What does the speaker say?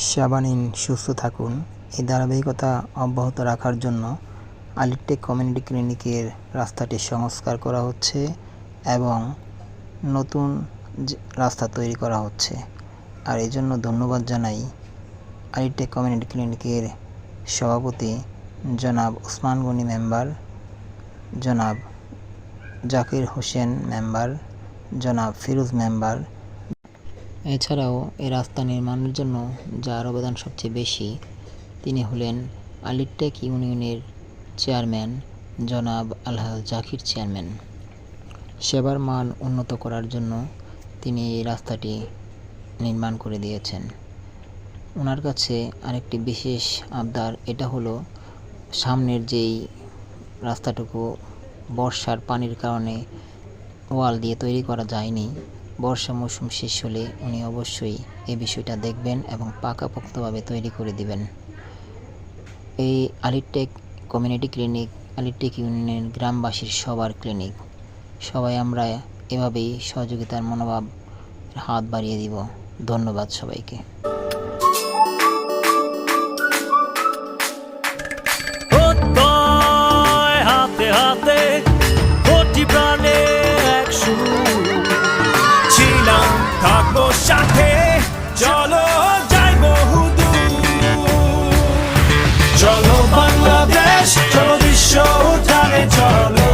সেবা নিন, সুস্থ থাকুন। এই ধারাবাহিকতা অব্যাহত রাখার জন্য আলিটেক কমিউনিটি ক্লিনিকের রাস্তাটি সংস্কার করা হচ্ছে এবং নতুন রাস্তা তৈরি করা হচ্ছে। আর এই জন্য ধন্যবাদ জানাই আলিটেক কমিউনিটি ক্লিনিকের সভাপতি জনাব ওসমান গনি মেম্বার, জনাব জাকির হোসেন মেম্বার, জনাব ফিরোজ মেম্বার। এছাড়াও এই রাস্তা নির্মাণের জন্য যার অবদান সবচেয়ে বেশি তিনি হলেন আলিটেক ইউনিয়নের চেয়ারম্যান জনাব আলহাজ জাকির চেয়ারম্যান। সেবার মান উন্নত করার জন্য তিনি এই রাস্তাটি নির্মাণ করে দিয়েছেন। ওনার কাছে আরেকটি বিশেষ আবদার, এটা হলো সামনের যেই রাস্তাটুকু বর্ষার পানির কারণে ওয়াল দিয়ে তৈরি করা যায়নি, বর্ষা মৌসুম শেষ হলে উনি অবশ্যই এই বিষয়টা দেখবেন এবং পাকাপোক্তভাবে তৈরি করে দিবেন। এই আলিটেক কমিউনিটি ক্লিনিক আলিটেক ইউনিয়নের গ্রামবাসীর সবার ক্লিনিক। সবাই আমরা এভাবেই সহযোগিতার মনোভাব হাত বাড়িয়ে দিব। ধন্যবাদ সবাইকে। হাতে হাতে কোটি প্রাণের এক সুর ছিলাম, থাকবো সাথে, চলো যাই বহুদূর। চলো বাংলাদেশ, চলো বিশ্ব জানে, চলো